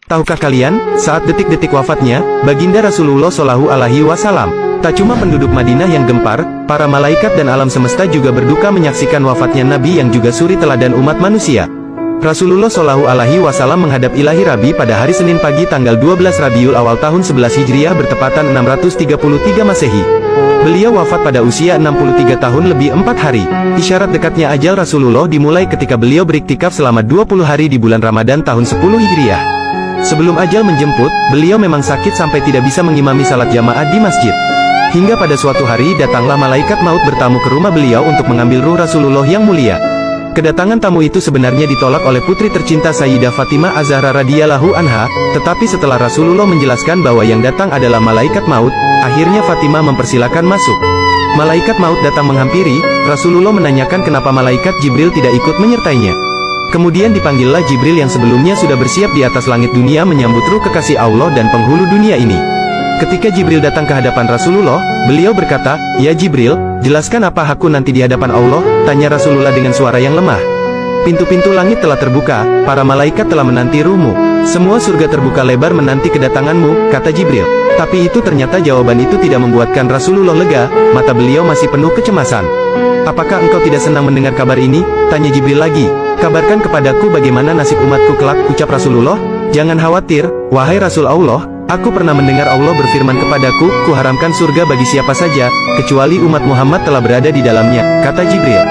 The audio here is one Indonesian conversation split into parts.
Tahukah kalian, saat detik-detik wafatnya, Baginda Rasulullah Shallallahu Alaihi Wasallam, tak cuma penduduk Madinah yang gempar, para malaikat dan alam semesta juga berduka menyaksikan wafatnya Nabi yang juga suri teladan umat manusia. Rasulullah Shallallahu Alaihi Wasallam menghadap Ilahi Rabi pada hari Senin pagi tanggal 12 Rabiul Awal tahun 11 Hijriah bertepatan 633 Masehi. Beliau wafat pada usia 63 tahun lebih 4 hari. Isyarat dekatnya ajal Rasulullah dimulai ketika beliau beriktikaf selama 20 hari di bulan Ramadan tahun 10 Hijriah. Sebelum ajal menjemput, beliau memang sakit sampai tidak bisa mengimami salat jamaah di masjid. Hingga pada suatu hari datanglah malaikat maut bertamu ke rumah beliau untuk mengambil ruh Rasulullah yang mulia. Kedatangan tamu itu sebenarnya ditolak oleh putri tercinta Sayyidah Fatimah Az-Zahra radhiyallahu anha, tetapi setelah Rasulullah menjelaskan bahwa yang datang adalah malaikat maut, akhirnya Fatimah mempersilakan masuk. Malaikat maut datang menghampiri, Rasulullah menanyakan kenapa malaikat Jibril tidak ikut menyertainya. Kemudian dipanggillah Jibril yang sebelumnya sudah bersiap di atas langit dunia menyambut ruh kekasih Allah dan penghulu dunia ini. Ketika Jibril datang ke hadapan Rasulullah, beliau berkata, "Ya Jibril, jelaskan apa hakku nanti di hadapan Allah?" tanya Rasulullah dengan suara yang lemah. "Pintu-pintu langit telah terbuka, para malaikat telah menanti ruhmu. Semua surga terbuka lebar menanti kedatanganmu," kata Jibril. Tapi itu ternyata jawaban itu tidak membuatkan Rasulullah lega, mata beliau masih penuh kecemasan. "Apakah engkau tidak senang mendengar kabar ini?" tanya Jibril lagi. "Kabarkan kepadaku bagaimana nasib umatku kelak," ucap Rasulullah. "Jangan khawatir, wahai Rasul Allah. Aku pernah mendengar Allah berfirman kepadaku, kuharamkan surga bagi siapa saja, kecuali umat Muhammad telah berada di dalamnya," kata Jibril.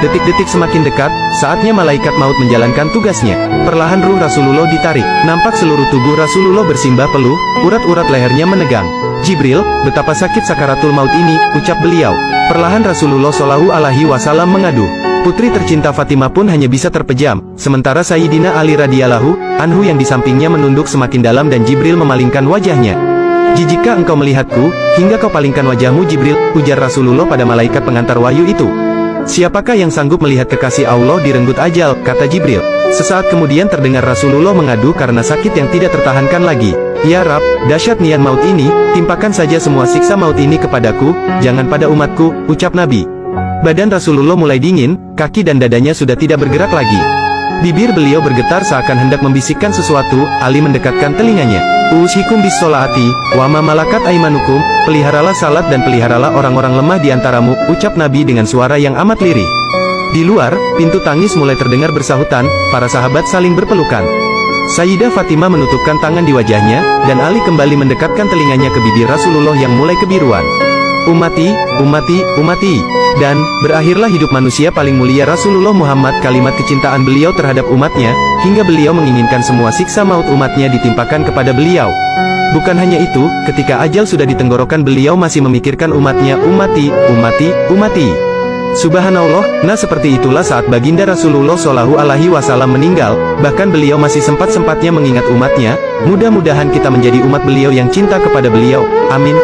Detik-detik semakin dekat, saatnya malaikat maut menjalankan tugasnya. Perlahan ruh Rasulullah ditarik, nampak seluruh tubuh Rasulullah bersimbah peluh, urat-urat lehernya menegang. "Jibril, betapa sakit sakaratul maut ini," ucap beliau. Perlahan Rasulullah Shallallahu Alaihi Wasallam mengadu. Putri tercinta Fatimah pun hanya bisa terpejam, sementara Sayyidina Ali radhiyallahu anhu yang di sampingnya menunduk semakin dalam dan Jibril memalingkan wajahnya. "Jijikkah engkau melihatku, hingga kau palingkan wajahmu Jibril?" ujar Rasulullah pada malaikat pengantar wahyu itu. "Siapakah yang sanggup melihat kekasih Allah direnggut ajal?" kata Jibril. Sesaat kemudian terdengar Rasulullah mengadu karena sakit yang tidak tertahankan lagi. "Ya Rab, dahsyat niat maut ini, timpakan saja semua siksa maut ini kepadaku, jangan pada umatku," ucap Nabi. Badan Rasulullah mulai dingin, kaki dan dadanya sudah tidak bergerak lagi. Bibir beliau bergetar seakan hendak membisikkan sesuatu. Ali mendekatkan telinganya. "Usikum bis sholati, wa ma malakat aimanukum," peliharalah salat dan peliharalah orang-orang lemah di antaramu, ucap Nabi dengan suara yang amat lirih. Di luar, pintu tangis mulai terdengar bersahutan, para sahabat saling berpelukan. Sayyidah Fatimah menutupkan tangan di wajahnya, dan Ali kembali mendekatkan telinganya ke bibir Rasulullah yang mulai kebiruan. "Umati, umati, umati." Dan, berakhirlah hidup manusia paling mulia Rasulullah Muhammad. Kalimat kecintaan beliau terhadap umatnya, hingga beliau menginginkan semua siksa maut umatnya ditimpakan kepada beliau. Bukan hanya itu, ketika ajal sudah di tenggorokan beliau masih memikirkan umatnya, "Umati, umati, umati." Subhanallah, nah seperti itulah saat Baginda Rasulullah Shallallahu Alaihi Wasallam meninggal, bahkan beliau masih sempat-sempatnya mengingat umatnya. Mudah-mudahan kita menjadi umat beliau yang cinta kepada beliau. Amin.